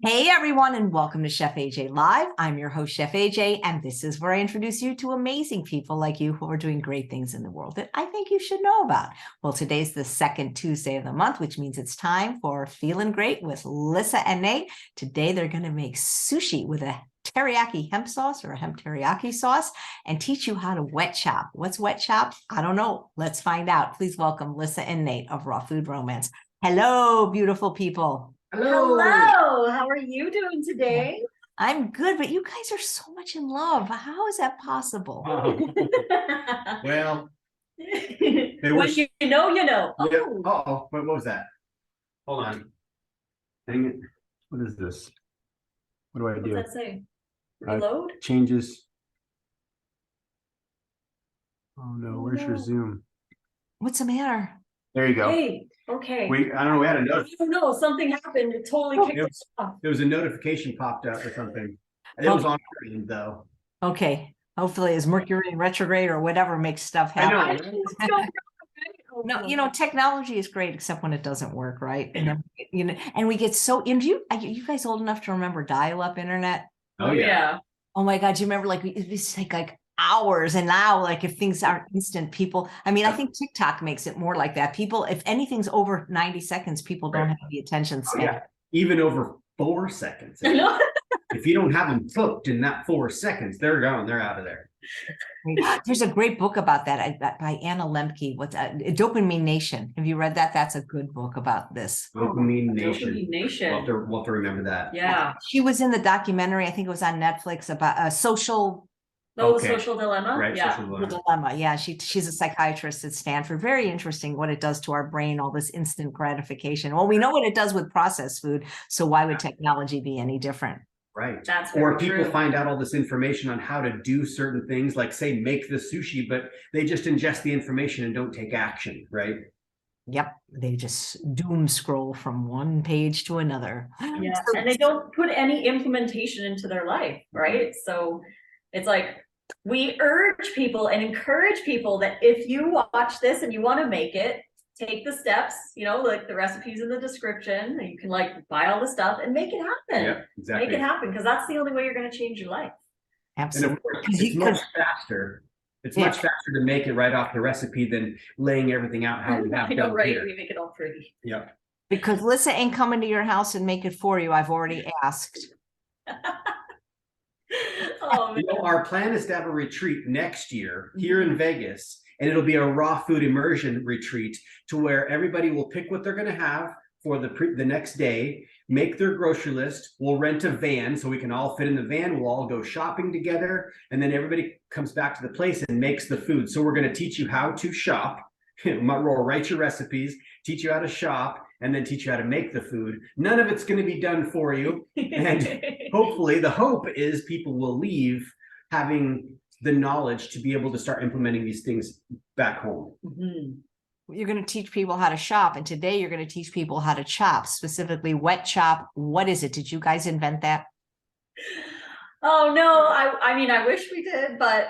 Hey everyone, and welcome to Chef AJ Live. I'm your host, Chef AJ, and this is where I introduce you to amazing people like you who are doing great things in the world that I think you should know about. Well, today's the second Tuesday of the month, which means it's time for Feeling Great with Lissa and Nate. Today, they're going to make sushi with a teriyaki hemp sauce or a hemp-teriyaki sauce and teach you how to wet chop. What's wet chop? I don't know. Let's find out. Please welcome Lissa and Nate of Raw Food Romance. Hello, beautiful people. Hello. How are you doing today? I'm good, but you guys are so much in love. How is that possible? Well, when you know, you know. Yeah. Oh, what was that? Hold on. Dang it. What is this? What do I do? What's that say? Reload? Changes. Oh no, where's your Zoom? What's the matter? There you go. Hey, okay. I don't know, we had a note. I don't know, something happened. It totally kicked us off. There was a notification popped up or something. It was on screen though. Okay. Hopefully it's Mercury in retrograde or whatever makes stuff happen. I know. No, technology is great except when it doesn't work, right? And then, and we get so into you guys old enough to remember dial-up internet? Oh yeah. Oh my God, do you remember it used to take like hours, and now if things aren't instant, people, I think TikTok makes it more like that. People, if anything's over 90 seconds, people don't have the attention span. Yeah. Even over 4 seconds. If you don't have them cooked in that 4 seconds, they're gone. They're out of there. There's a great book about that by Anna Lemke. What's Dopamine Nation? Have you read that? That's a good book about this. Dopamine Nation. Dopamine Nation. We'll have to remember that. Yeah. She was in the documentary. I think it was on Netflix about a social. Oh, okay. Social Dilemma. Right. Yeah. Social Dilemma. Yeah. She's a psychiatrist at Stanford. Very interesting what it does to our brain, all this instant gratification. Well, we know what it does with processed food. So why would technology be any different? Right. That's or people find out all this information on how to do certain things, like say make the sushi, but they just ingest the information and don't take action, right? Yep. They just doom scroll from one page to another. Yeah. And they don't put any implementation into their life, right? So it's like we urge people and encourage people that if you watch this and you want to make it, take the steps, like the recipes in the description, and you can buy all the stuff and make it happen. Yeah, exactly. Make it happen, because that's the only way you're going to change your life. Absolutely. And of course, it's much faster. It's much faster to make it right off the recipe than laying everything out how we have done right? here. We make it all pretty. Yeah. Because Lissa ain't coming to your house and make it for you. I've already asked. Our plan is to have a retreat next year here in Vegas. And it'll be a raw food immersion retreat to where everybody will pick what they're going to have for the next day, make their grocery list. We'll rent a van so we can all fit in the van. We'll all go shopping together. And then everybody comes back to the place and makes the food. So we're going to teach you how to shop. We'll write your recipes, teach you how to shop, and then teach you how to make the food. None of it's going to be done for you. And hopefully the hope is people will leave having the knowledge to be able to start implementing these things back home. You're going to teach people how to shop, and today you're going to teach people how to chop, specifically wet chop. What is it? Did you guys invent that? Oh no, I wish we did, but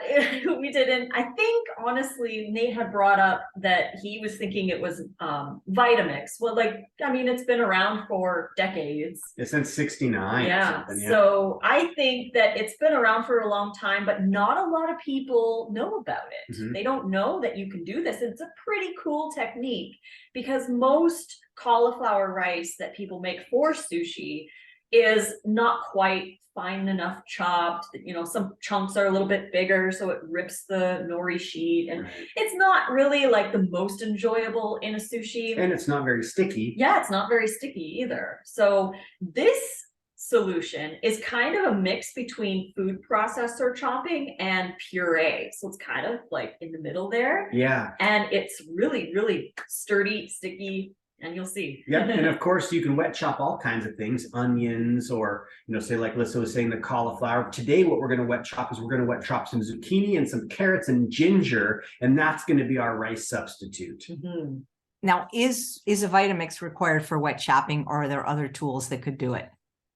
we didn't. I think honestly, Nate had brought up that he was thinking it was Vitamix. Well, it's been around for decades. Yeah, since '69. Yeah. So I think that it's been around for a long time, but not a lot of people know about it. They don't know that you can do this. It's a pretty cool technique, because most cauliflower rice that people make for sushi is not quite fine enough chopped. Some chunks are a little bit bigger, so it rips the nori sheet, and it's not really the most enjoyable in a sushi. And it's not very sticky. Yeah, it's not very sticky either. So this solution is kind of a mix between food processor chopping and puree. So it's kind of in the middle there. Yeah. And it's really, really sturdy, sticky. And you'll see. Yeah, and of course you can wet chop all kinds of things, onions, or say like Lissa was saying, the cauliflower. Today what we're going to wet chop is we're going to wet chop some zucchini and some carrots and ginger, and that's going to be our rice substitute. Now, is a Vitamix required for wet chopping, or are there other tools that could do it?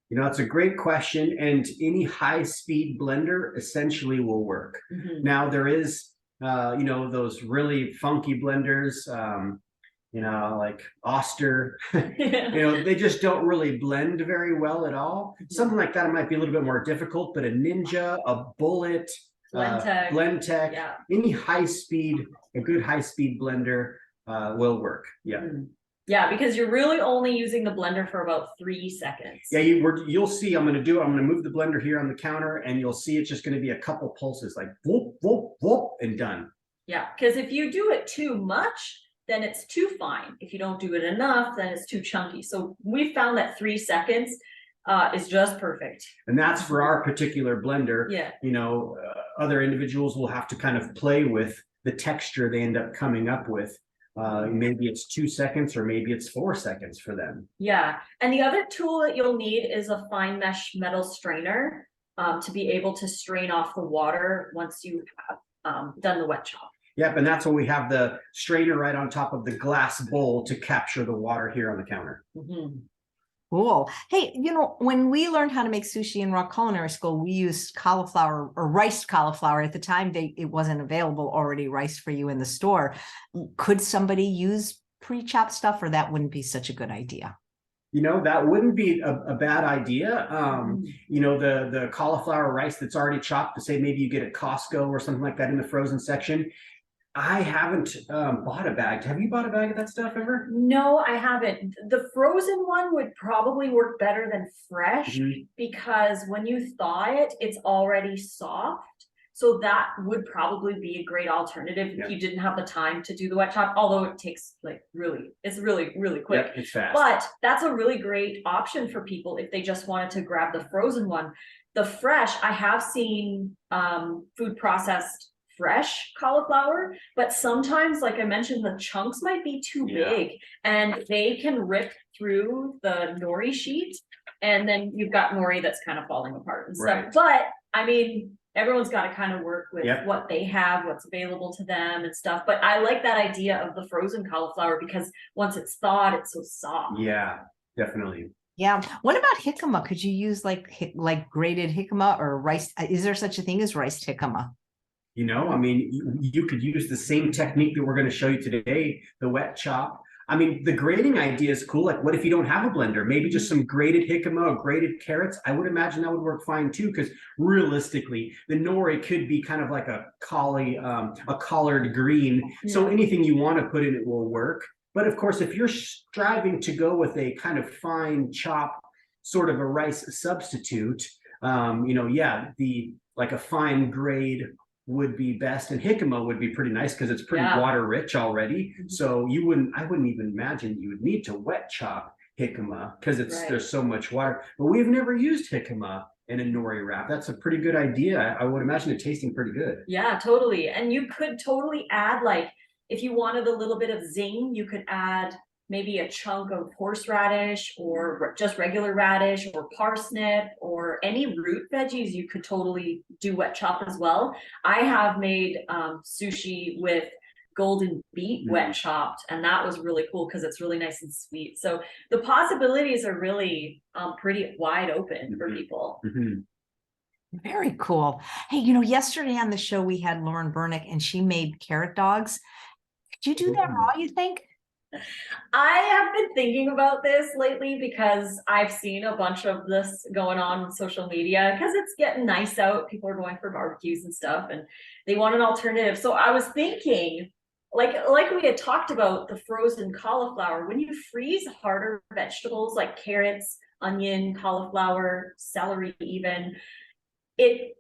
It's a great question, and any high-speed blender essentially will work. Now there is, those really funky blenders. like Oster, they just don't really blend very well at all. Something like that might be a little bit more difficult, but a Ninja, a Bullet, Blendtec, yeah. any a good high speed blender will work. Yeah. Yeah, because you're really only using the blender for about 3 seconds. Yeah, you'll see. I'm going to move the blender here on the counter, and you'll see it's just going to be a couple pulses, like whoop, whoop, whoop, and done. Yeah, because if you do it too much, then it's too fine. If you don't do it enough, then it's too chunky. So we found that 3 seconds is just perfect. And that's for our particular blender. Yeah. Other individuals will have to kind of play with the texture they end up coming up with. Maybe it's 2 seconds or maybe it's 4 seconds for them. Yeah. And the other tool that you'll need is a fine mesh metal strainer to be able to strain off the water once you have done the wet chop. Yep, and that's when we have the strainer right on top of the glass bowl to capture the water here on the counter. Cool. Hey, when we learned how to make sushi in Rock Culinary School, we used cauliflower or riced cauliflower. At the time, it wasn't available already riced for you in the store. Could somebody use pre-chopped stuff, or that wouldn't be such a good idea? That wouldn't be a bad idea. The cauliflower rice that's already chopped, to say maybe you get at Costco or something like that in the frozen section. I haven't bought a bag. Have you bought a bag of that stuff ever? No, I haven't. The frozen one would probably work better than fresh because when you thaw it, it's already soft. So that would probably be a great alternative if you didn't have the time to do the wet chop, although it takes it's really, really quick. Yep, it's fast. But that's a really great option for people if they just wanted to grab the frozen one. The fresh, I have seen food processed fresh cauliflower, but sometimes, like I mentioned, the chunks might be too big and they can rip through the nori sheet, and then you've got nori that's kind of falling apart and stuff. But I mean, everyone's got to kind of work with what they have, what's available to them and stuff. But I like that idea of the frozen cauliflower because once it's thawed, it's so soft. Yeah, definitely. Yeah. What about jicama? Could you use like grated jicama or rice? Is there such a thing as riced jicama? I mean, you could use the same technique that we're going to show you today, the wet chop. I mean, the grating idea is cool. Like, what if you don't have a blender? Maybe just some grated jicama or grated carrots. I would imagine that would work fine too, because realistically, the nori could be kind of like a collard green. Yeah. So anything you want to put in it will work. But of course, if you're striving to go with a kind of fine chop, sort of a rice substitute, like a fine grade would be best, and jicama would be pretty nice because it's pretty water rich already. So I wouldn't even imagine you would need to wet chop jicama because there's so much water. But we've never used jicama in a nori wrap. That's a pretty good idea. I would imagine it tasting pretty good. Yeah, totally. And you could totally add, like, if you wanted a little bit of zing, you could add maybe a chunk of horseradish or just regular radish or parsnip or any root veggies. You could totally do wet chop as well. I have made sushi with golden beet wet chopped, and that was really cool because it's really nice and sweet. So the possibilities are really pretty wide open for people. Very cool. Hey, yesterday on the show we had Lauren Bernick, and she made carrot dogs. Did you do that raw, you think? I have been thinking about this lately because I've seen a bunch of this going on social media because it's getting nice out. People are going for barbecues and stuff and they want an alternative. So I was thinking, like we had talked about the frozen cauliflower, when you freeze harder vegetables like carrots, onion, cauliflower, celery even,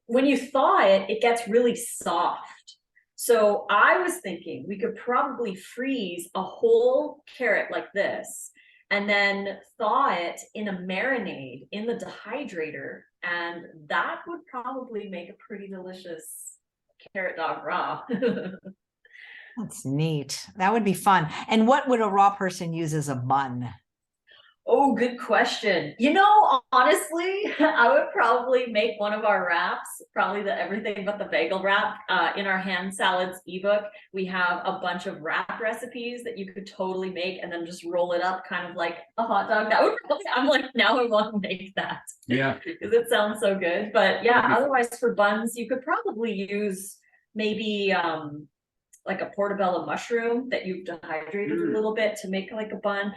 when you thaw it, it gets really soft. So I was thinking we could probably freeze a whole carrot like this and then thaw it in a marinade in the dehydrator. And that would probably make a pretty delicious carrot dog raw. That's neat. That would be fun. And what would a raw person use as a bun? Oh, good question. Honestly, I would probably make one of our wraps, probably the everything but the bagel wrap. In our hand salads ebook, we have a bunch of wrap recipes that you could totally make and then just roll it up kind of like a hot dog. That would probably, I'm like, now I want to make that. Yeah. Because it sounds so good. But yeah, otherwise for buns, you could probably use maybe like a portobello mushroom that you've dehydrated a little bit to make like a bun.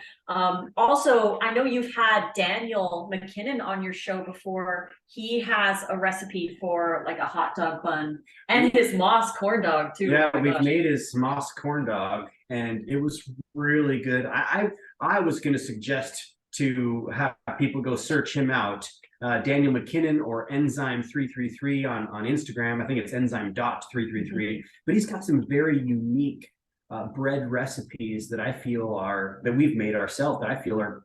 Also, I know you've had Daniel McKinnon on your show before. He has a recipe for like a hot dog bun and his moss corn dog too. Yeah, Oh my we've gosh. made his moss corn dog, and it was really good. I was going to suggest to have people go search him out, Daniel McKinnon or Enzyme 333 on Instagram. I think it's enzyme.333. But he's got some very unique bread recipes that I feel that we've made ourselves that I feel are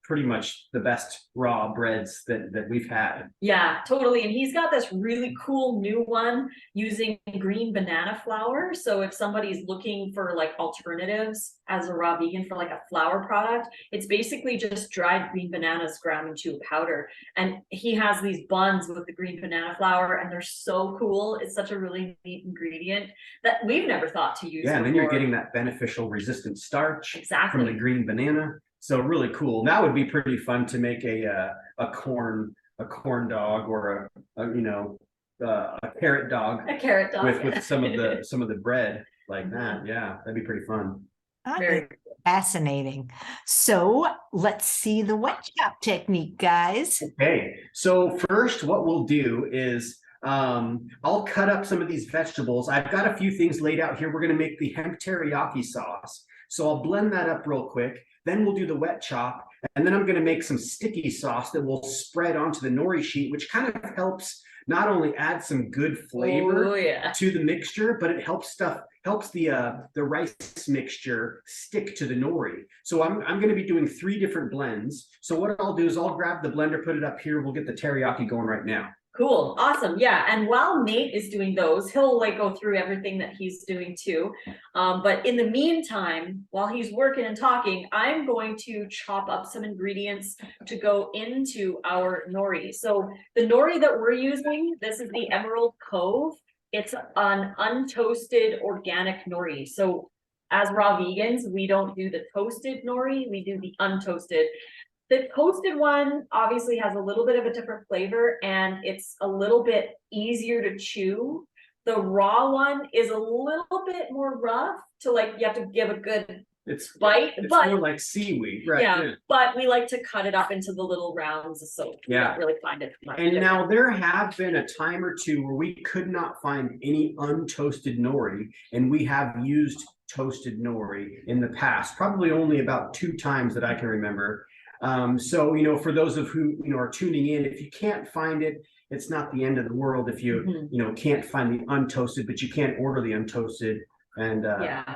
pretty much the best raw breads that we've had. Yeah, totally. And he's got this really cool new one using green banana flour. So if somebody's looking for like alternatives as a raw vegan for like a flour product, it's basically just dried green bananas ground into a powder. And he has these buns with the green banana flour, and they're so cool. It's such a really neat ingredient that we've never thought to use. Yeah, and then before. you're getting that beneficial resistant starch Exactly. from the green banana. So really cool. That would be pretty fun to make a corn dog or a carrot dog. A carrot dog with some of the bread like that. Yeah, that'd be pretty fun. Very fascinating. So let's see the wet chop technique, guys. Okay, so first what we'll do is I'll cut up some of these vegetables. I've got a few things laid out here. We're going to make the hemp-teriyaki sauce. So I'll blend that up real quick. Then we'll do the wet chop. And then I'm going to make some sticky sauce that will spread onto the nori sheet, which kind of helps not only add some good flavor to the mixture, but it helps the rice mixture stick to the nori. So I'm going to be doing 3 different blends. So what I'll do is I'll grab the blender, put it up here. We'll get the teriyaki going right now. Cool. Awesome. Yeah. And while Nate is doing those, he'll like go through everything that he's doing too. But in the meantime, while he's working and talking, I'm going to chop up some ingredients to go into our nori. So the nori that we're using, this is the Emerald Cove. It's an untoasted organic nori. So as raw vegans, we don't do the toasted nori, we do the untoasted. The toasted one obviously has a little bit of a different flavor, and it's a little bit easier to chew. The raw one is a little bit more rough to like, you have to give a good bite. It's but more like seaweed, right? Yeah, but we like to cut it up into the little rounds, so we don't really find it much And different. now there have been a time or two where we could not find any untoasted nori, and we have used toasted nori in the past, probably only about 2 times that I can remember. So, for those of who, are tuning in, if you can't find it, it's not the end of the world if you, can't find the untoasted, but you can't order the untoasted. And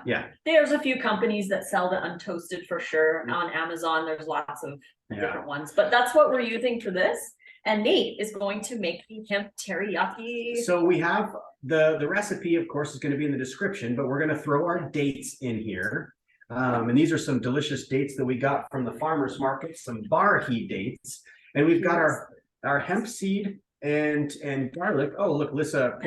yeah, there's a few companies that sell the untoasted for sure on Amazon. There's lots of different ones, but that's what we're using for this. And Nate is going to make the hemp-teriyaki. So we have the recipe, of course, is going to be in the description, but we're going to throw our dates in here. And these are some delicious dates that we got from the farmer's market, some barhi dates. And we've got our hemp seed and garlic. Oh, look, Lissa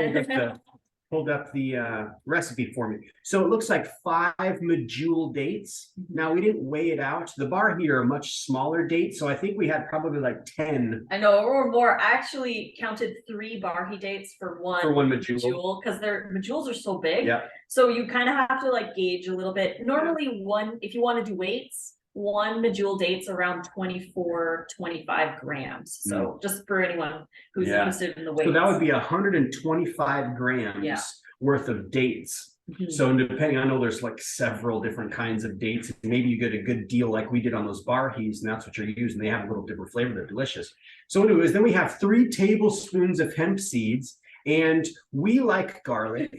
pulled up the recipe for me. So it looks like 5 medjool dates. Now we didn't weigh it out. The barhi are a much smaller date, so I think we had probably like 10. I know, or more. I actually counted 3 barhi dates for one medjool, because their medjools are so big. Yeah. So you kind of have to like gauge a little bit. Normally if you want to do weights, 1 medjool date's around 24, 25 grams. So just for anyone who's interested in the weight. So that would be 125 grams worth of dates. So depending, I know there's like several different kinds of dates. Maybe you get a good deal like we did on those barhis, and that's what you're using. They have a little different flavor. They're delicious. So anyways, then we have 3 tablespoons of hemp seeds. And we like garlic,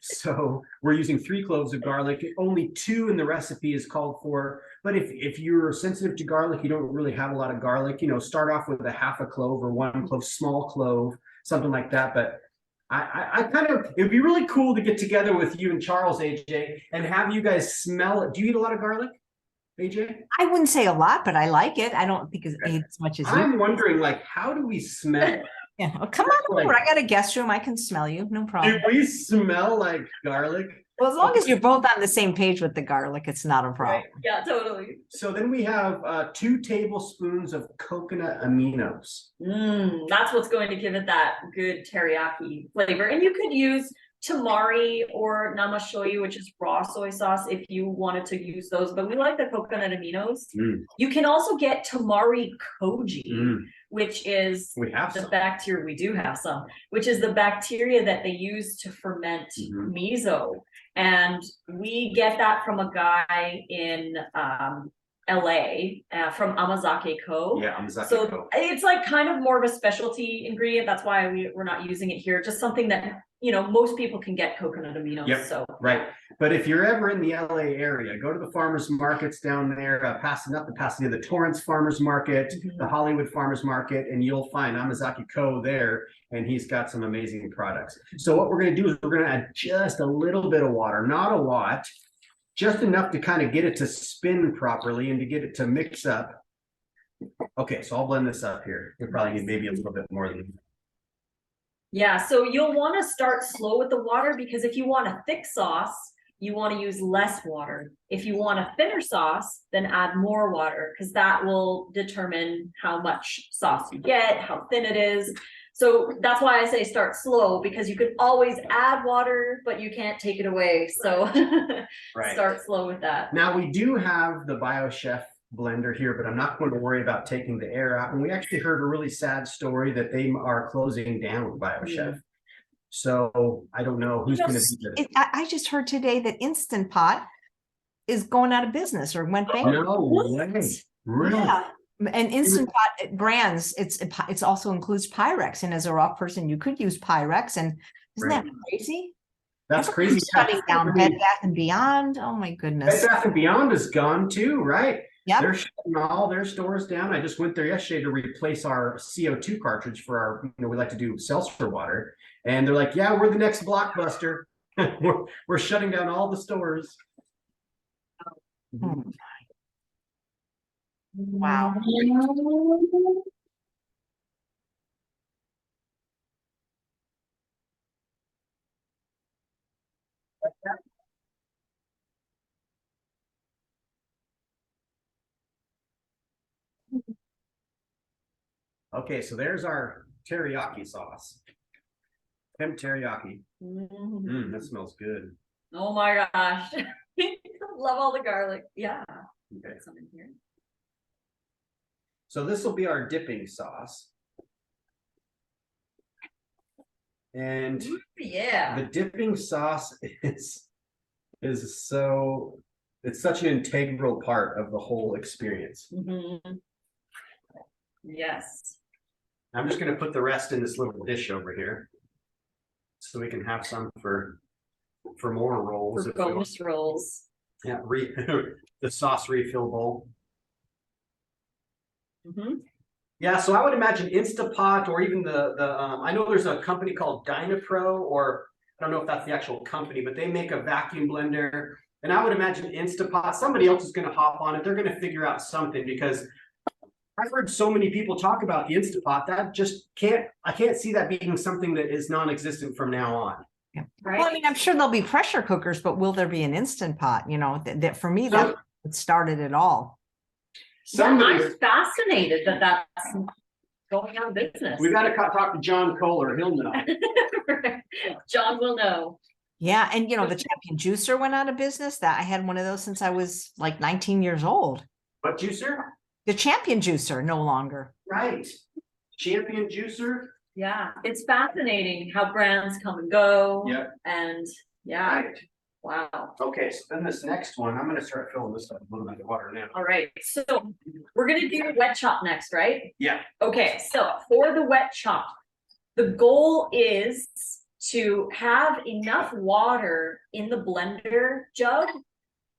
so we're using 3 cloves of garlic. Only 2 in the recipe is called for. But if you're sensitive to garlic, you don't really have a lot of garlic, start off with a half a clove or 1 clove, small clove, something like that. But I kind of, it'd be really cool to get together with you and Charles, AJ, and have you guys smell it. Do you eat a lot of garlic, AJ? I wouldn't say a lot, but I like it. I don't think it's as much as you. I'm wondering, how do we smell it? Yeah, well, come on over. I got a guest room. I can smell you. No problem. Do we smell like garlic? Well, as long as you're both on the same page with the garlic, it's not a problem. Right. Yeah, totally. So then we have 2 tablespoons of coconut aminos. That's what's going to give it that good teriyaki flavor. And you could use tamari or namashoyu, which is raw soy sauce, if you wanted to use those, but we like the coconut aminos. You can also get tamari koji, which is the bacteria, we do have some, which is the bacteria that they use to ferment miso. And we get that from a guy in LA from Amazake Co. Yeah, Amazake So Co. it's like kind of more of a specialty ingredient. That's why we're not using it here. Just something that, you know, most people can get coconut aminos. Yep, so right. But if you're ever in the LA area, go to the farmers markets down there, the Torrance Farmers Market, the Hollywood Farmers Market, and you'll find Amazake Co. there, and he's got some amazing products. So what we're going to do is we're going to add just a little bit of water, not a lot, just enough to kind of get it to spin properly and to get it to mix up. Okay, so I'll blend this up here. You'll probably need maybe a little bit more than that. Yeah, so you'll want to start slow with the water, because if you want a thick sauce, you want to use less water. If you want a thinner sauce, then add more water, because that will determine how much sauce you get, how thin it is. So that's why I say start slow, because you could always add water, but you can't take it away. So start slow with that. Now we do have the BioChef blender here, but I'm not going to worry about taking the air out. And we actually heard a really sad story that they are closing down BioChef. So I don't know who's going to be there. I just heard today that Instant Pot is going out of business or went bankrupt. No way. Really? Yeah. And Instant Pot brands, it's also includes Pyrex. And as a raw person, you could use Pyrex. And isn't that crazy? That's crazy. Shutting down Bed Bath & Beyond. Oh my goodness. Bed Bath & Beyond is gone too, right? Yeah, they're shutting all their stores down. I just went there yesterday to replace our CO2 cartridge for our, you know, we like to do seltzer water. And they're like, yeah, we're the next Blockbuster. we're shutting down all the stores. Wow. Okay, so there's our teriyaki sauce. Hemp-Teriyaki. That smells good. Oh my gosh. Love all the garlic. Yeah. Okay. Some in here. So this will be our dipping sauce. And yeah, the dipping sauce is so, it's such an integral part of the whole experience. Yes. I'm just going to put the rest in this little dish over here, so we can have some for more rolls. For bonus rolls. Yeah, the sauce refill bowl. Yeah, so I would imagine Instapot, or even the I know there's a company called Dynapro, or I don't know if that's the actual company, but they make a vacuum blender. And I would imagine Instapot, somebody else is going to hop on it. They're going to figure out something, because I've heard so many people talk about the Instapot that just I can't see that being something that is non-existent from now on. Yeah. Right. Well, I mean, I'm sure there'll be pressure cookers, but will there be an Instant Pot? You know, that for me, that started it all. I'm fascinated that that's going out of business. We got to talk to John Kohler. He'll know. John will know. Yeah, and you know, the Champion Juicer went out of business. That I had one of those since I was like 19 years old. What juicer? The Champion Juicer, no longer. Right. Champion Juicer. Yeah, it's fascinating how brands come and go. Yep. And yeah. Right. Wow. Okay, so then this next one, I'm going to start filling this up a little bit of water now. All right, so we're going to do wet chop next, right? Yeah. Okay, so for the wet chop, the goal is to have enough water in the blender jug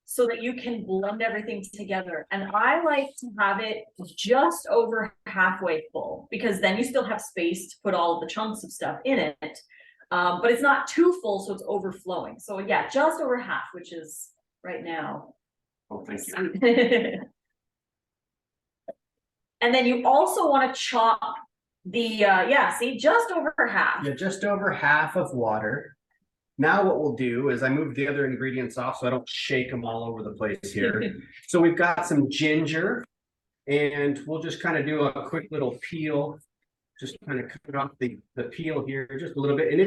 so that you can blend everything together. And I like to have it just over halfway full, because then you still have space to put all of the chunks of stuff in it. But it's not too full, so it's overflowing. So yeah, just over half, which is right now. Oh, thank you. And then you also want to chop the, see, just over half. Yeah, just over half of water. Now what we'll do is I move the other ingredients off so I don't shake them all over the place here. So we've got some ginger, and we'll just kind of do a quick little peel. Just kind of cut off the peel here just a little bit. And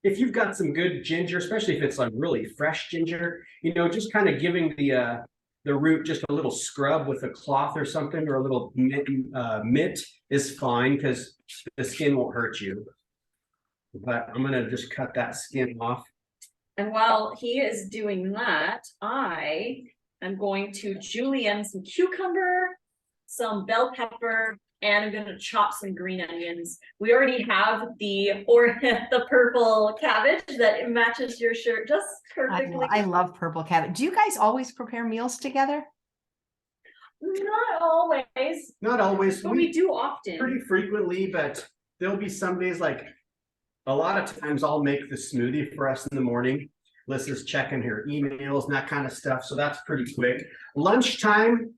if you've got some good ginger, especially if it's like really fresh ginger, you know, just kind of giving the root just a little scrub with a cloth or something, or a little mitt is fine, because the skin won't hurt you. But I'm gonna just cut that skin off. And while he is doing that, I am going to julienne some cucumber, some bell pepper, and I'm gonna chop some green onions. We already have the purple cabbage that matches your shirt just perfectly. I love purple cabbage. Do you guys always prepare meals together? Not always. Not always. But we do often. Pretty frequently, but there'll be some days, like a lot of times I'll make the smoothie for us in the morning. Lissa's checking her emails and that kind of stuff, so that's pretty quick. Lunchtime,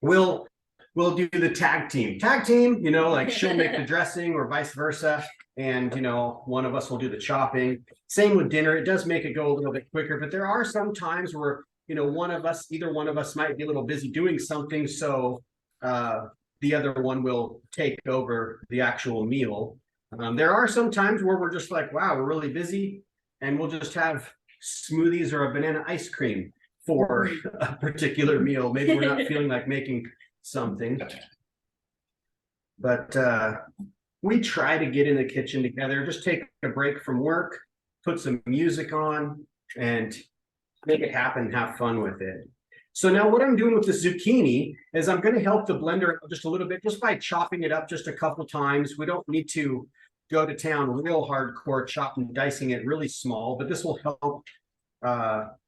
we'll do the tag team, you know, like she'll make the dressing or vice versa, and you know, one of us will do the chopping. Same with dinner. It does make it go a little bit quicker, but there are some times where, you know, either one of us might be a little busy doing something, so the other one will take over the actual meal. There are some times where we're just like, wow, we're really busy, and we'll just have smoothies or a banana ice cream for a particular meal. Maybe we're not feeling like making something, but we try to get in the kitchen together, just take a break from work, put some music on, and make it happen, have fun with it. So now what I'm doing with the zucchini is I'm going to help the blender just a little bit, just by chopping it up just a couple times. We don't need to go to town real hardcore, chopping and dicing it really small, but this will help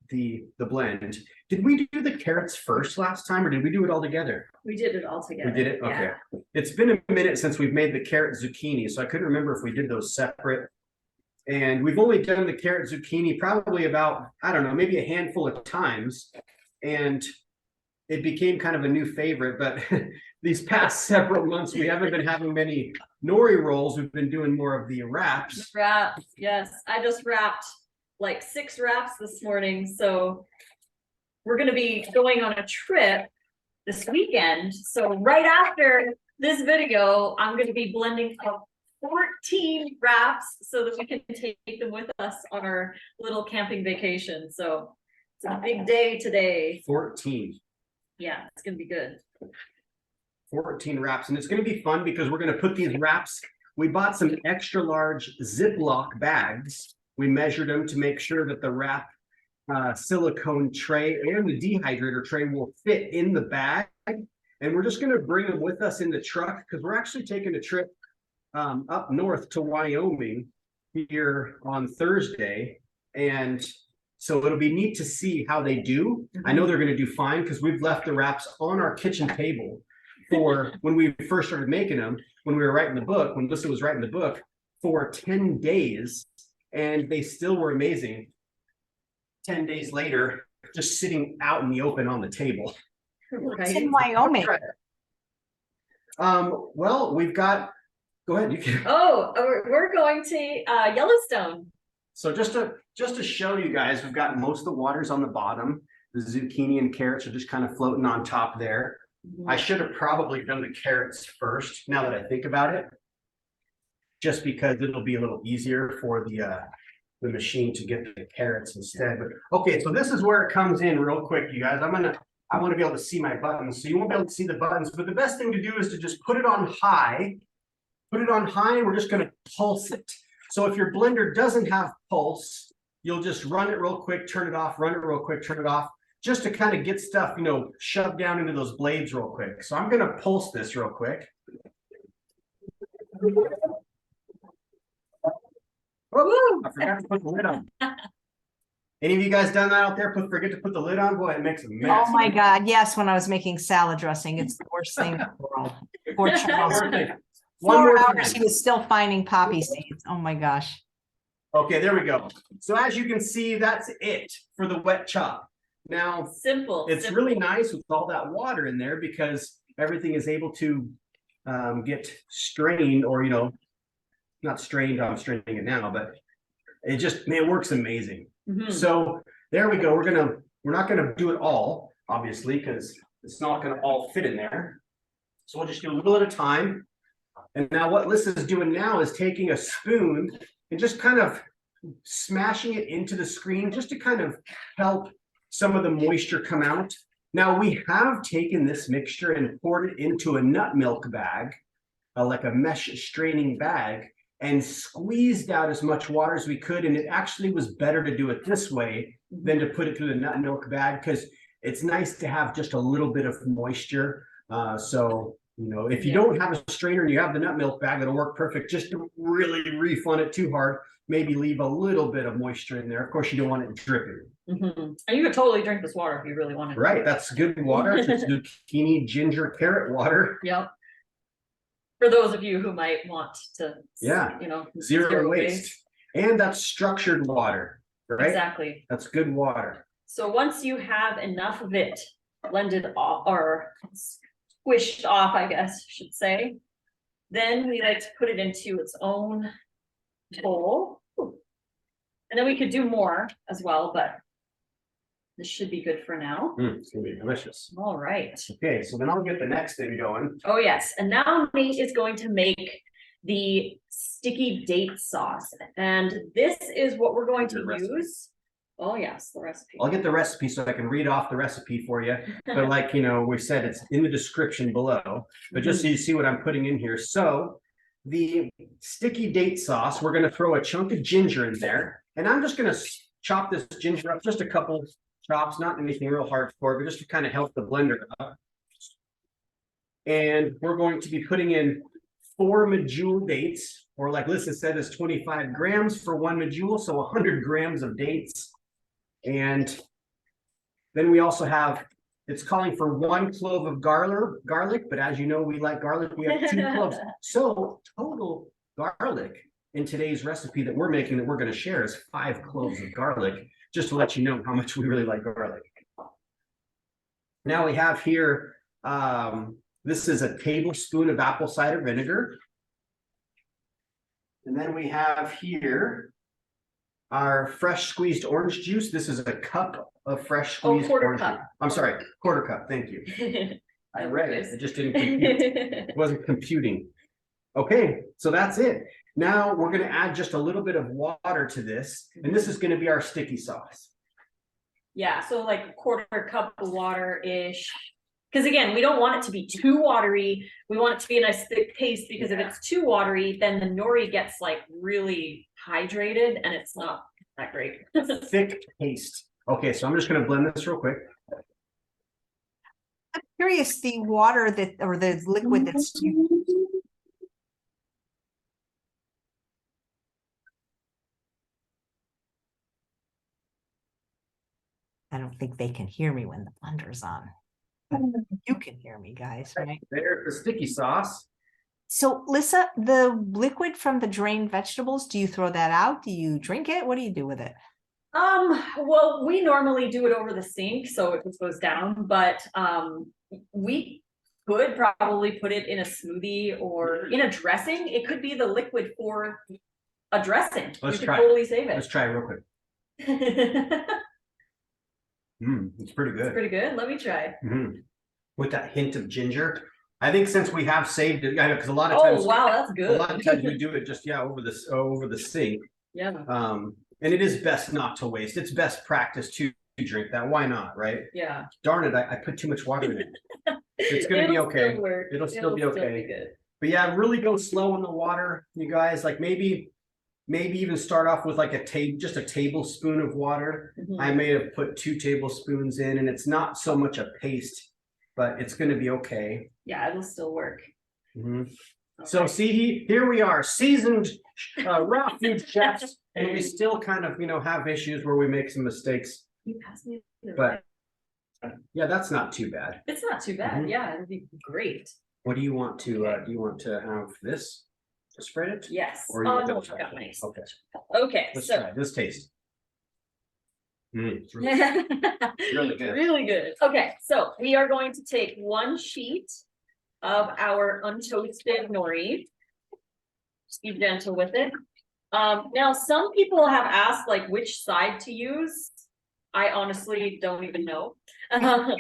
the blend. Did we do the carrots first last time, or did we do it all together? We did it all together. We did it? Okay. Yeah. It's been a minute since we've made the carrot zucchini, so I couldn't remember if we did those separate. And we've only done the carrot zucchini probably about, I don't know, maybe a handful of times. And it became kind of a new favorite, but these past several months, we haven't been having many nori rolls. We've been doing more of the wraps. Wraps, yes. I just wrapped like 6 wraps this morning. So we're going to be going on a trip this weekend. So right after this video, I'm going to be blending up 14 wraps so that we can take them with us on our little camping vacation. So it's a big day today. 14. Yeah, it's going to be good. 14 wraps. And it's going to be fun because we're going to put these wraps. We bought some extra large Ziploc bags. We measured them to make sure that the wrap silicone tray and the dehydrator tray will fit in the bag. And we're just going to bring them with us in the truck because we're actually taking a trip up north to Wyoming here on Thursday. And so it'll be neat to see how they do. I know they're going to do fine because we've left the wraps on our kitchen table for when we first started making them, when we were writing the book, when Lissa was writing the book, for 10 days. And they still were amazing. 10 days later, just sitting out in the open on the table. It's in Wyoming. Well, we've got, go ahead. You can. Oh, we're going to Yellowstone. So just to show you guys, we've got most of the waters on the bottom. The zucchini and carrots are just kind of floating on top there. I should have probably done the carrots first, now that I think about it, just because it'll be a little easier for the machine to get the carrots instead. But okay, so this is where it comes in real quick, you guys. I want to be able to see my buttons, so you won't be able to see the buttons, but the best thing to do is to just put it on high. Put it on high, and we're just going to pulse it. So if your blender doesn't have pulse, you'll just run it real quick, turn it off, run it real quick, turn it off, just to kind of get stuff, you know, shoved down into those blades real quick. So I'm going to pulse this real quick. Oh, I forgot to put the lid on. Any of you guys done that out there? Forget to put the lid on? Boy, it makes a mess. Oh my God. Yes, when I was making salad dressing, it's the worst thing in the world. Poor Charles. 4 hours, he was still finding poppy seeds. Oh my gosh. Okay, there we go. So as you can see, that's it for the wet chop. Now, simple. It's really nice with all that water in there because everything is able to get strained, or, you know, not strained, I'm straining it now, but it just, man, it works amazing. So there we go. We're not gonna do it all, obviously, because it's not gonna all fit in there. So we'll just do a little at a time. And now what Lissa's doing now is taking a spoon and just kind of smashing it into the screen just to kind of help some of the moisture come out. Now we have taken this mixture and poured it into a nut milk bag, like a mesh straining bag, and squeezed out as much water as we could. And it actually was better to do it this way than to put it through the nut milk bag, because it's nice to have just a little bit of moisture. So, you know, if you don't have a strainer and you have the nut milk bag, it'll work perfect. Just to really refund it too hard, maybe leave a little bit of moisture in there. Of course, you don't want it dripping. And you could totally drink this water if you really wanted to. Right, that's good water. It's zucchini, ginger, carrot water. Yep. For those of you who might want to, Yeah, you know, zero waste. And that's structured water, right? Exactly. That's good water. So once you have enough of it blended off or squished off, I guess I should say, then we like to put it into its own bowl. And then we could do more as well, but this should be good for now. It's gonna be delicious. All right. Okay, so then I'll get the next thing going. Oh, yes. And now Nate is going to make the sticky date sauce. And this is what we're going to use. Oh, yes, the recipe. I'll get the recipe so I can read off the recipe for you. But like, you know, we said, it's in the description below. But just so you see what I'm putting in here. So the sticky date sauce, we're going to throw a chunk of ginger in there. And I'm just going to chop this ginger up, just a couple chops, not anything real hardcore, but just to kind of help the blender up. And we're going to be putting in 4 medjool dates, or like Lissa said, is 25 grams for 1 medjool, so 100 grams of dates. And then we also have, it's calling for 1 clove of garlic, but as you know, we like garlic. We have 2 cloves. So total garlic in today's recipe that we're making, that we're going to share, is 5 cloves of garlic, just to let you know how much we really like garlic. Now we have here, this is a tablespoon of apple cider vinegar. And then we have here our fresh squeezed orange juice. This is a cup of fresh squeezed orange juice. I'm sorry, quarter cup. Thank you. I read it. It just didn't compute. It wasn't computing. Okay, so that's it. Now we're going to add just a little bit of water to this, and this is going to be our sticky sauce. Yeah, so like a quarter cup of water-ish. Because again, we don't want it to be too watery. We want it to be a nice thick paste, because if it's too watery, then the nori gets like really hydrated and it's not that great. Thick paste. Okay, so I'm just going to blend this real quick. I'm curious, the water that, or the liquid that's used. I don't think they can hear me when the blender's on. But you can hear me, guys, right? There's the sticky sauce. So, Lissa, the liquid from the drained vegetables, do you throw that out? Do you drink it? What do you do with it? Well, we normally do it over the sink, so it just goes down, but we could probably put it in a smoothie or in a dressing. It could be the liquid for a dressing. Let's you try. could totally save it. Let's try it real quick. It's pretty good. It's pretty good. Let me try. With that hint of ginger. I think since we have saved it, I know, because a lot of times, oh wow, that's good. a lot of times we do it just over the sink. Yeah. And it is best not to waste. It's best practice to drink that. Why not, right? Yeah. Darn it, I put too much water in it. It's gonna be okay. It'll still be okay. Good. But yeah, really go slow in the water, you guys. Like maybe even start off with like just a tablespoon of water. I may have put 2 tablespoons in, and it's not so much a paste, but it's going to be okay. Yeah, it'll still work. So see, here we are, seasoned raw food chefs, and we still kind of, have issues where we make some mistakes. You pass me the But yeah, that's not too bad. it's not too bad. Yeah, it'd be great. What do you want to do? You want to have this to spread it? Yes. Or Oh you no, want I got my Okay, Okay, let's so try this taste. It's really good. Really good. Okay, so we are going to take 1 sheet of our untoasted nori. Just be gentle with it. Now some people have asked like which side to use. I honestly don't even know. I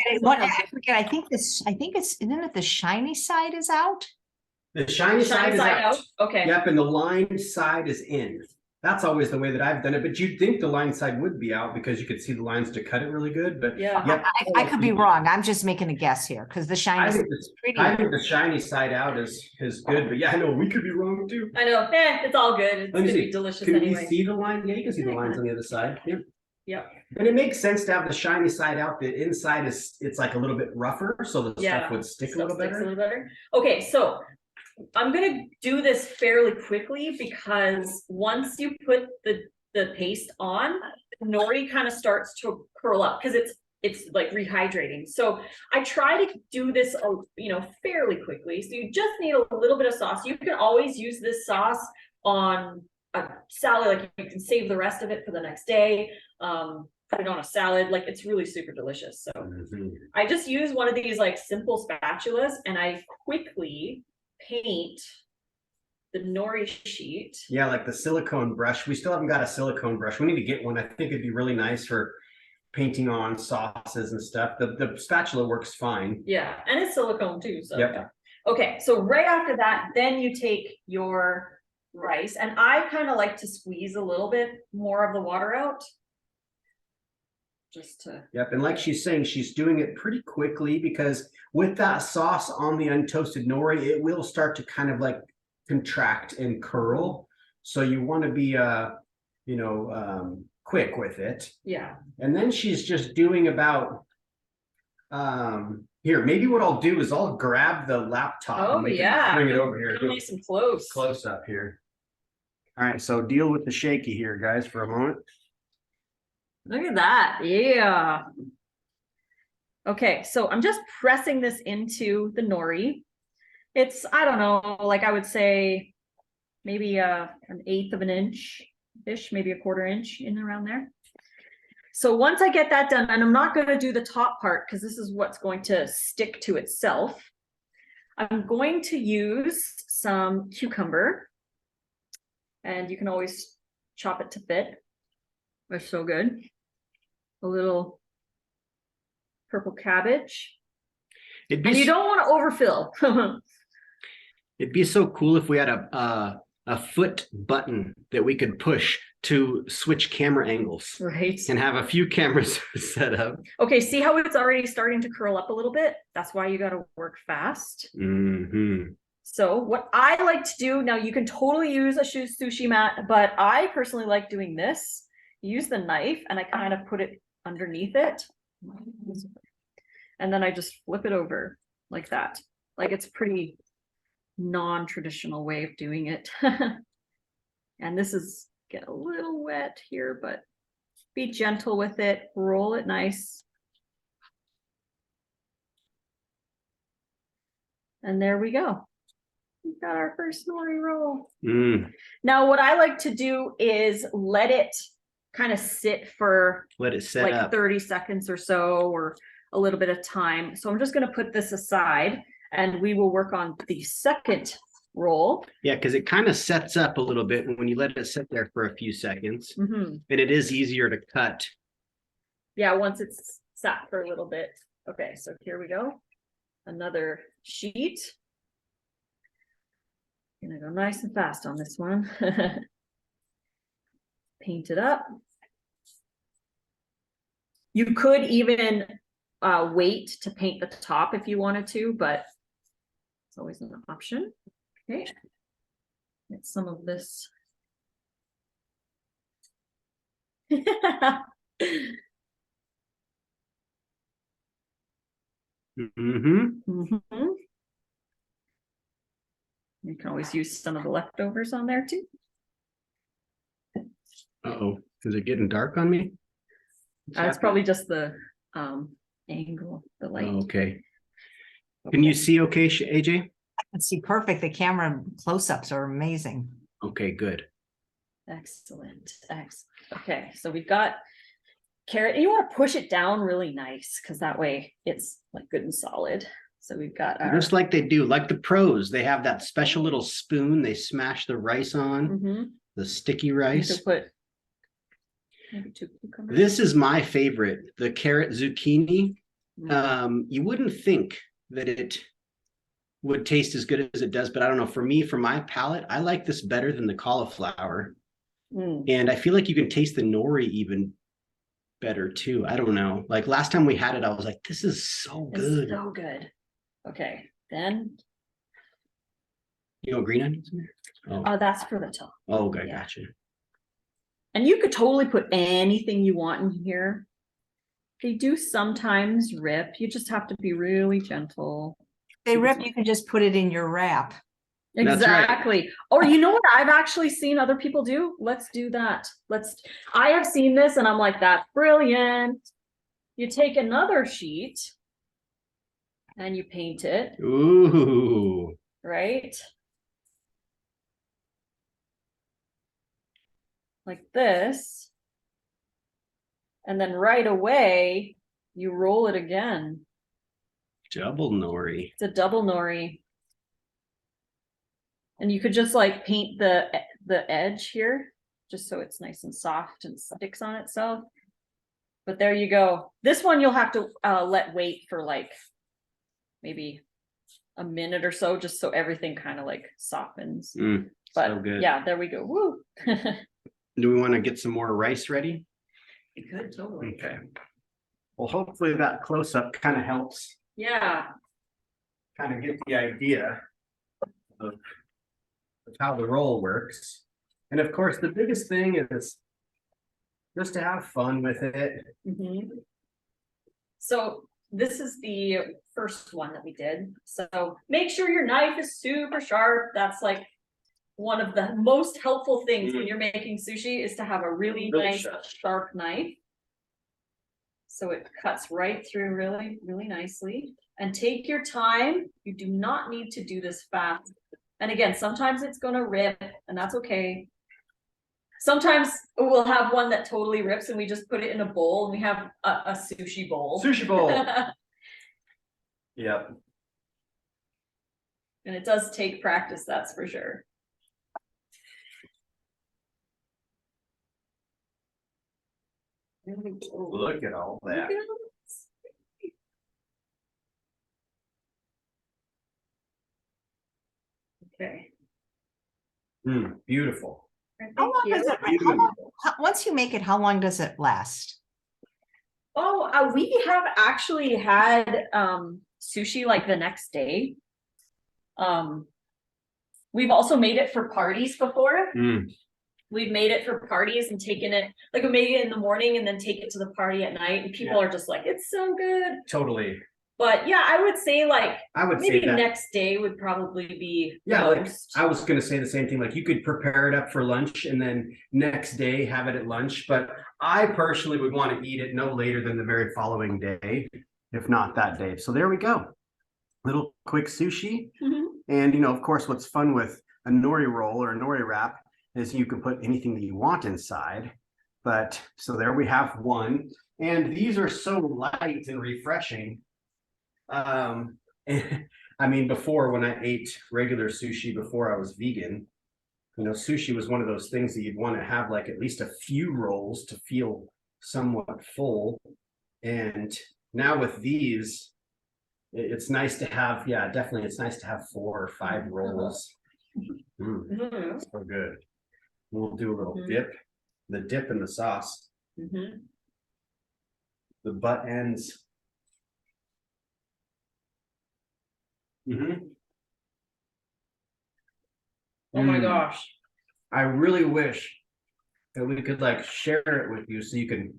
forget. I think it's, isn't it the shiny side is out? The shiny side is out. Okay. Yep, and the lined side is in. That's always the way that I've done it, but you'd think the line side would be out because you could see the lines to cut it really good, but Yeah. yep. I could be wrong. I'm just making a guess here because the shiny I is think, pretty. I think the shiny side out is good, but yeah, I know we could be wrong too. I know, it's all good. It's Let me gonna see. be delicious Can anyway. we see the line? Yeah, you can see the lines on the other side. Yep. Yep. And it makes sense to have the shiny side out. The inside it's like a little bit rougher, so the stuff would stick a little better. Okay, so I'm gonna do this fairly quickly because once you put the paste on, nori kind of starts to curl up because it's like rehydrating. So I try to do this, fairly quickly. So you just need a little bit of sauce. You can always use this sauce on a salad, like you can save the rest of it for the next day. Put it on a salad, like it's really super delicious. So I just use one of these like simple spatulas and I quickly paint the nori sheet. Yeah, like the silicone brush. We still haven't got a silicone brush. We need to get one. I think it'd be really nice for painting on sauces and stuff. The spatula works fine. Yeah, and it's silicone too. So yep. Okay, so right after that, then you take your rice, and I kind of like to squeeze a little bit more of the water out. Just to. Yep, and like she's saying, she's doing it pretty quickly because with that sauce on the untoasted nori, it will start to kind of like contract and curl. So you want to be quick with it. Yeah. And then she's just doing about here, maybe what I'll do is I'll grab the laptop. Oh, yeah. Bring it over here. Give me some close up here. All right, so deal with the shaky here, guys, for a moment. Look at that. Yeah. Okay, so I'm just pressing this into the nori. It's, I don't know, like I would say maybe an 1/8 of an inch-ish, maybe a 1/4 inch in around there. So once I get that done, and I'm not going to do the top part because this is what's going to stick to itself, I'm going to use some cucumber, and you can always chop it to fit. That's so good. A little purple cabbage. And you don't want to overfill. It'd be so cool if we had a foot button that we could push to switch camera angles. Right. And have a few cameras set up. Okay, see how it's already starting to curl up a little bit? That's why you got to work fast. So what I like to do, now you can totally use a sushi mat, but I personally like doing this. Use the knife and I kind of put it underneath it. And then I just flip it over like that. Like it's pretty non-traditional way of doing it. And this is get a little wet here, but be gentle with it. Roll it nice. And there we go. We've got our first nori roll. Now, what I like to do is let it kind of sit for like 30 seconds or so, or a little bit of time. So I'm just going to put this aside and we will work on the second roll. Yeah, because it kind of sets up a little bit when you let it sit there for a few seconds. And it is easier to cut. Yeah, once it's sat for a little bit. Okay, so here we go. Another sheet. Gonna go nice and fast on this one. Paint it up. You could even wait to paint the top if you wanted to, but it's always an option. Okay, get some of this. You can always use some of the leftovers on there too. Uh-oh, is it getting dark on me? It's probably just the angle, the light. Oh, okay. Can you see okay, AJ? I can see perfect. The camera close-ups are amazing. Okay, good. Excellent. Excellent. Okay, so we've got carrot. You want to push it down really nice because that way it's like good and solid. So we've got our... Just like they do, like the pros, they have that special little spoon they smash the rice on, the sticky rice. You could put maybe 2 cucumbers. This is my favorite, the carrot zucchini. You wouldn't think that it would taste as good as it does, but I don't know. For me, for my palate, I like this better than the cauliflower. And I feel like you can taste the nori even better too. I don't know. Like last time we had it, I was like, this is so good. It's so good. Okay, then. You know, green onions in there? Oh, that's for the top. Oh, okay, Yeah. gotcha. And you could totally put anything you want in here. They do sometimes rip. You just have to be really gentle. If they rip, you can just put it in your wrap. That's right. Exactly. Or you know what I've actually seen other people do? Let's do that. I have seen this and I'm like, that's brilliant. You take another sheet and you paint it. Ooh. Right? Like this. And then right away, you roll it again. Double nori. It's a double nori. And you could just like paint the edge here, just so it's nice and soft and sticks on itself. But there you go. This one you'll have to let wait for like maybe a minute or so, just so everything kind of like softens. But so good. Yeah, there we go. Woo. Do we want to get some more rice ready? You could totally. Okay. Well, hopefully that close-up kind of helps. Yeah. Kind of get the idea of how the roll works. And of course, the biggest thing is just to have fun with it. So this is the first one that we did. So make sure your knife is super sharp. That's like one of the most helpful things when you're making sushi is to have a really nice sharp knife. So it cuts right through really, really nicely. And take your time. You do not need to do this fast. And again, sometimes it's going to rip, and that's okay. Sometimes we'll have one that totally rips and we just put it in a bowl and we have a sushi bowl. Sushi bowl. Yep. And it does take practice, that's for sure. Look at all that. Okay. Beautiful. How long does it, once you make it, how long does it last? Oh, we have actually had sushi like the next day. We've also made it for parties before. We've made it for parties and taken it, like we made it in the morning and then take it to the party at night, and people are just like, it's so good. Totally. But yeah, I would say like maybe say that next day would probably be like, most. I was gonna say the same thing. Like you could prepare it up for lunch and then next day have it at lunch. But I personally would want to eat it no later than the very following day, if not that day. So there we go. Little quick sushi. And you know, of course, what's fun with a nori roll or a nori wrap is you can put anything that you want inside. But so there we have one. And these are so light and refreshing. I mean, before when I ate regular sushi before I was vegan, you know, sushi was one of those things that you'd want to have like at least a few rolls to feel somewhat full. And now with these, it's nice to have, yeah, definitely it's nice to have 4 or 5 rolls. So good. We'll do a little dip, the dip in the sauce. The butt ends. Oh my gosh. I really wish that we could like share it with you so you can.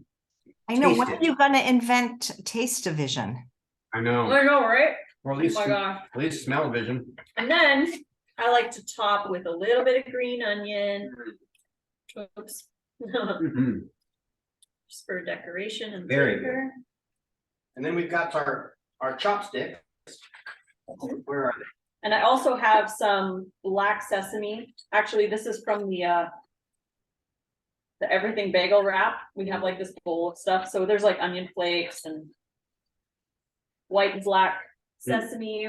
I know. When are you going to invent taste-o-vision? I know. I know, right? Or at least, oh my gosh. At least smell-o-vision. And then I like to top with a little bit of green onion. Oops. Just for decoration and very flavor. good. And then we've got our chopsticks. Where are they? And I also have some black sesame. Actually, this is from the everything bagel wrap. We have like this bowl of stuff. So there's like onion flakes and white and black sesame.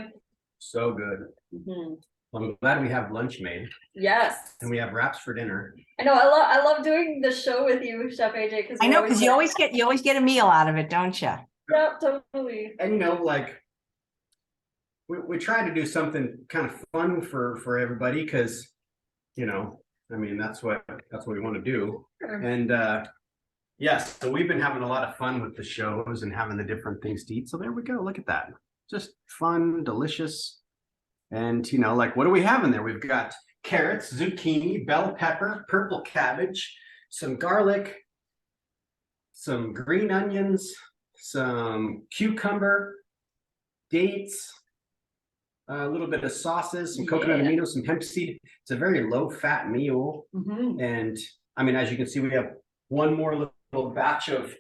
So good. I'm glad we have lunch made. Yes. And we have wraps for dinner. I know. I love doing the show with you, Chef AJ. Because I know, because you always get a meal out of it, don't you? Yeah, totally. And you know, like we try to do something kind of fun for everybody, because you know, I mean, that's what we want to do. Sure. And yes, so we've been having a lot of fun with the shows and having the different things to eat. So there we go. Look at that. Just fun, delicious. And like, what do we have in there? We've got carrots, zucchini, bell pepper, purple cabbage, some garlic, some green onions, some cucumber, dates, a little bit of sauces, some coconut aminos, some hemp seed. It's a very low fat meal. And I mean, as you can see, we have one more little batch of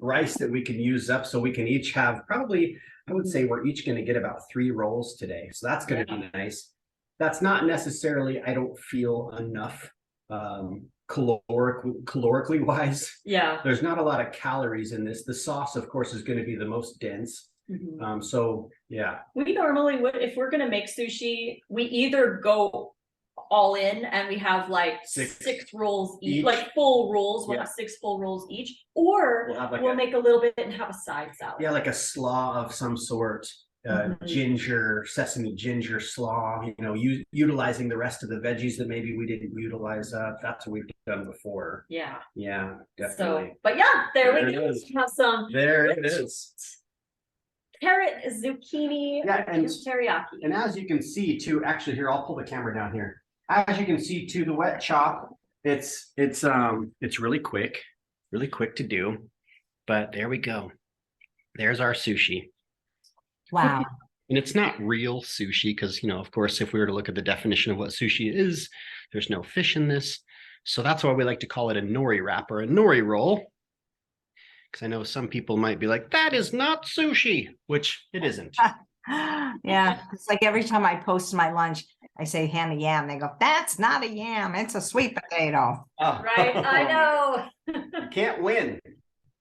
rice that we can use up. So we can each have probably, I would say we're each going to get about 3 rolls today. So that's going to be nice. That's not necessarily, I don't feel enough calorically wise. Yeah. There's not a lot of calories in this. The sauce, of course, is going to be the most dense. So yeah. We normally would, if we're going to make sushi, we either go all in and we have like 6 rolls each, like full rolls. We'll have 6 full rolls each, or we'll make a little bit and have a side salad. Yeah, like a slaw of some sort. Ginger, sesame ginger slaw, utilizing the rest of the veggies that maybe we didn't utilize. That's what we've done before. Yeah, definitely. So, but yeah, there we go. Have some. There it is. Carrot, zucchini, and teriyaki. And as you can see too, actually here, I'll pull the camera down here. As you can see too, the wet chop, it's really quick to do. But there we go. There's our sushi. Wow. And it's not real sushi because, of course, if we were to look at the definition of what sushi is, there's no fish in this. So that's why we like to call it a nori wrap or a nori roll. Because I know some people might be like, that is not sushi, which it isn't. Yeah, it's like every time I post my lunch, I say hand a yam. They go, that's not a yam. It's a sweet potato. Oh. Right, I know. Can't win.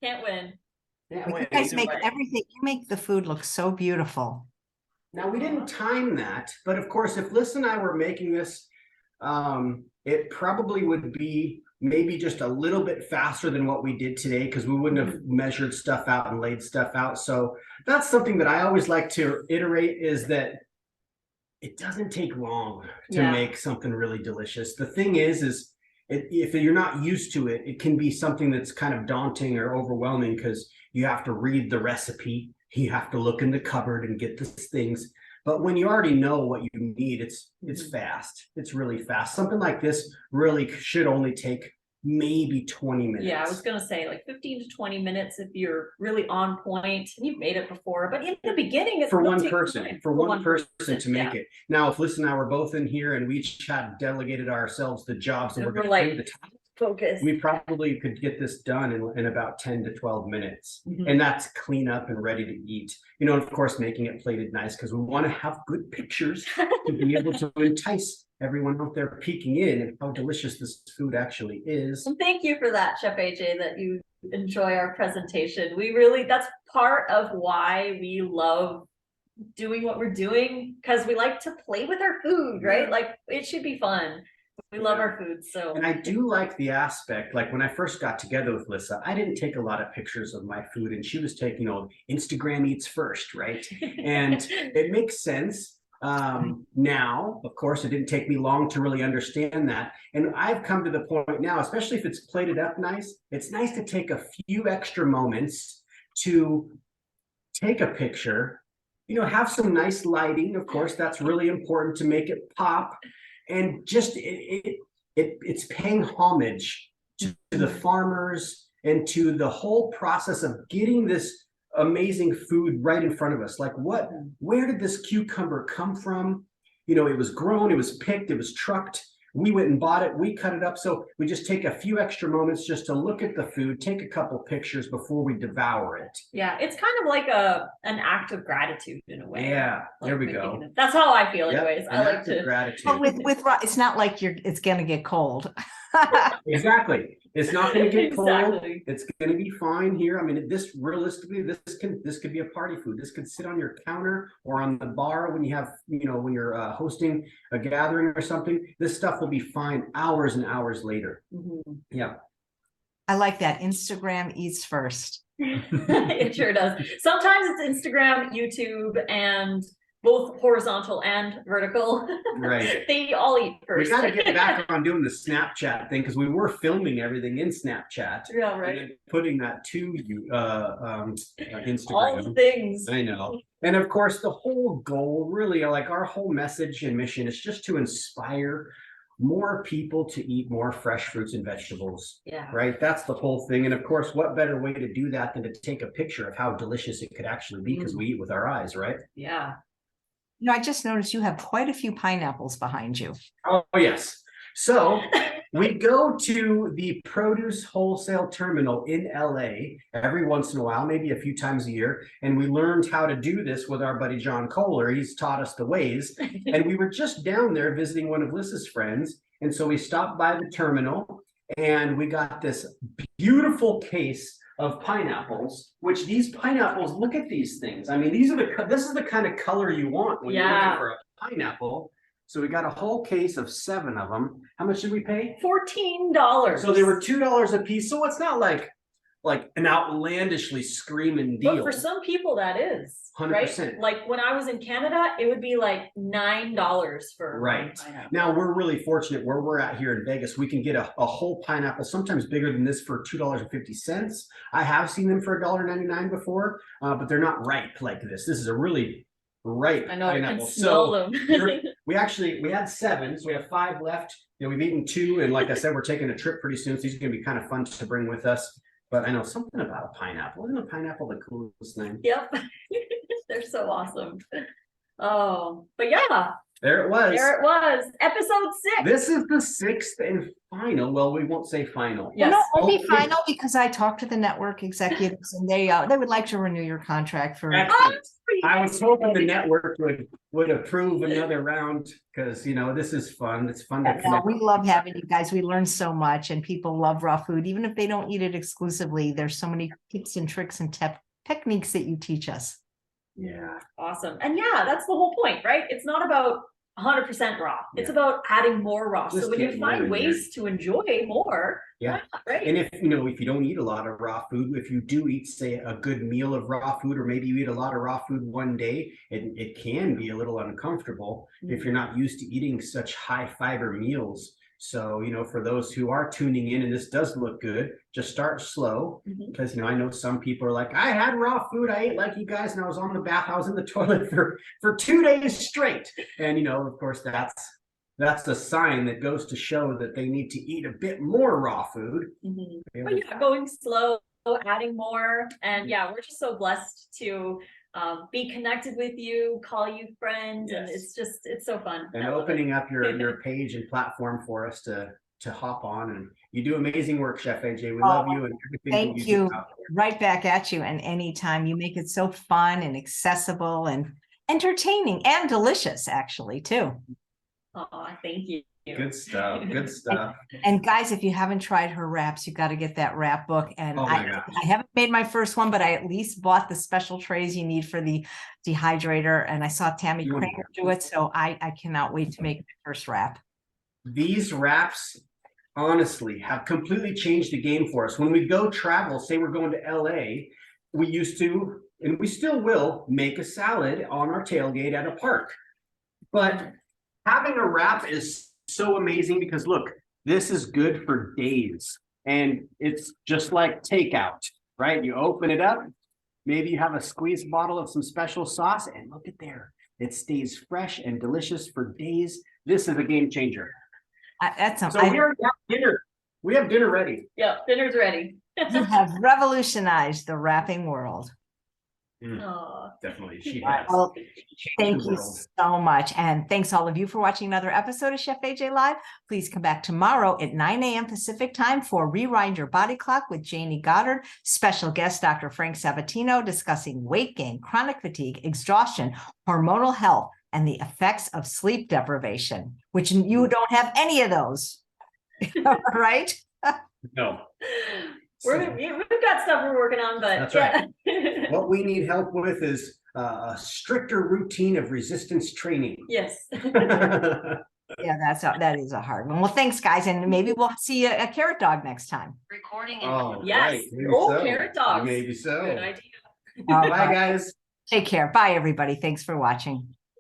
Can't win. You guys make everything. You make the food look so beautiful. Now, we didn't time that, but of course, if Lissa and I were making this, it probably would be maybe just a little bit faster than what we did today because we wouldn't have measured stuff out and laid stuff out. So that's something that I always like to iterate, is that it doesn't take long to make something really delicious. The thing is if you're not used to it, it can be something that's kind of daunting or overwhelming because you have to read the recipe, you have to look in the cupboard and get these things. But when you already know what you need, it's fast. It's really fast. Something like this really should only take maybe 20 minutes. Yeah, I was going to say like 15 to 20 minutes if you're really on point and you've made it before. But in the beginning, it's for one person to make it. Now, if Lissa and I were both in here and we each had delegated ourselves the jobs and we're going to do the task, focus. We probably could get this done in about 10 to 12 minutes. And that's clean up and ready to eat. And of course, making it plated nice because we want to have good pictures to be able to entice everyone out there peeking in and how delicious this food actually is. And thank you for that, Chef AJ, that you enjoy our presentation. That's part of why we love doing what we're doing, because we like to play with our food, right? Like it should be fun. We love our food. So, and I do like the aspect, like when I first got together with Lissa, I didn't take a lot of pictures of my food and she was taking, Instagram eats first, right? And it makes sense. Now, of course, it didn't take me long to really understand that. And I've come to the point now, especially if it's plated up nice, it's nice to take a few extra moments to take a picture, have some nice lighting. Of course, that's really important to make it pop. And just it's paying homage to the farmers and to the whole process of getting this amazing food right in front of us. Like where did this cucumber come from? It was grown, it was picked, it was trucked. We went and bought it, we cut it up. So we just take a few extra moments just to look at the food, take a couple pictures before we devour it. Yeah, it's kind of like an act of gratitude in a way. Yeah, there we go. That's how I feel anyways. I like to gratitude. But with it's not like it's gonna get cold. Exactly. It's not going to get cold. It's going to be fine here. I mean, this realistically, this could be a party food. This could sit on your counter or on the bar when you have, when you're hosting a gathering or something. This stuff will be fine hours and hours later. Yeah. I like that. Instagram eats first. It sure does. Sometimes it's Instagram, YouTube, and both horizontal and vertical. Right. They all eat We first. got to get back on doing the Snapchat thing because we were filming everything in Snapchat. Yeah, And right. then putting that to you, All Instagram. the things. I know. And of course, the whole goal, really, like our whole message and mission is just to inspire more people to eat more fresh fruits and vegetables. Yeah. Right. That's the whole thing. And of course, what better way to do that than to take a picture of how delicious it could actually be because we eat with our eyes, right? Yeah. You know, I just noticed you have quite a few pineapples behind you. Oh, yes. So we go to the produce wholesale terminal in LA every once in a while, maybe a few times a year. And we learned how to do this with our buddy John Kohler. He's taught us the ways. And we were just down there visiting one of Lissa's friends. And so we stopped by the terminal and we got this beautiful case of pineapples, which these pineapples, look at these things. I mean, this is the kind of color you want when you're looking for a pineapple. So we got a whole case of 7 of them. How much did we pay? $14. So they were $2 a piece. So it's not like an outlandishly screaming deal. But for some people that is 100%. right. Like when I was in Canada, it would be like $9 for right. one pineapple. Now we're really fortunate where we're at here in Vegas. We can get a whole pineapple, sometimes bigger than this, for $2.50. I have seen them for $1.99 before, but they're not ripe like this. This is a really ripe I know, I pineapple. can smell them. we had 7, so we have 5 left. You know, we've eaten 2, and like I said, we're taking a trip pretty soon, so these are going to be kind of fun to bring with us. But I know something about a pineapple. Isn't a pineapple the coolest thing? Yep. They're so awesome. Oh, but yeah. There it was. There it was. Episode 6. This is the 6th and final. Well, we won't say final. Yes. Well, no, only Hopefully- final because I talked to the network executives and they would like to renew your contract for. Excellent. I was hoping the network would approve another round because, you know, this is fun. It's fun to No, connect. we love having you guys. We learn so much and people love raw food. Even if they don't eat it exclusively, there's so many tips and tricks and techniques that you teach us. Yeah. Awesome. And yeah, that's the whole point, right? It's not about 100% raw. It's Yeah. about adding more raw. Just So when you get more in find ways to enjoy more, Yeah. why not, right? And if you don't eat a lot of raw food, if you do eat, say, a good meal of raw food, or maybe you eat a lot of raw food one day, it can be a little uncomfortable if you're not used to eating such high fiber meals. So, you know, for those who are tuning in and this does look good, just start slow. Because, you know, I know some people are like, I had raw food, I ate like you guys, and I was on the bath, I was in the toilet for 2 days straight. And, you know, of course, that's a sign that goes to show that they need to eat a bit more raw food. But yeah, going slow, adding more. And yeah, we're just so blessed to be connected with you, call you friends. And Yes. it's so fun. And I love it. opening up your page and platform for us to hop on. And you do amazing work, Chef AJ. We love you and everything Thank that you. do out there. Right back at you. And anytime you make it so fun and accessible and entertaining and delicious, actually, too. Oh, thank you. Good stuff. Good stuff. And guys, if you haven't tried her wraps, you got to get that wrap book. And Oh my gosh. I haven't made my first one, but I at least bought the special trays you need for the dehydrator. And I saw Tammy You want- Kramer do it. So I cannot wait to make my first wrap. These wraps, honestly, have completely changed the game for us. When we go travel, say we're going to LA, we used to, and we still will, make a salad on our tailgate at a park. But having a wrap is so amazing because look, this is good for days. And it's just like takeout, right? You open it up, maybe you have a squeezed bottle of some special sauce, and look at there. It stays fresh and delicious for days. This is a game changer. That's So something. we already have dinner. We have dinner ready. Yeah, dinner's ready. You have revolutionized the wrapping world. Oh, Definitely. She Right. has. Well, Changed thank the you world. so much. And thanks all of you for watching another episode of Chef AJ Live. Please come back tomorrow at 9 a.m. Pacific time for Rewind Your Body Clock with Janie Goddard. Special guest, Dr. Frank Sabatino, discussing weight gain, chronic fatigue, exhaustion, hormonal health, and the effects of sleep deprivation, which you don't have any of those, right? No. we've got stuff we're working on, but That's yeah. What we need help with is a stricter routine of resistance training. Yes. Yeah, that is a hard one. Well, thanks, guys. And maybe we'll see a carrot dog next time. Recording in Oh, Yes. right. Maybe Oh, so. carrot dogs. Maybe so. Good idea. All Bye, right. guys. Take care. Bye, everybody. Thanks for watching.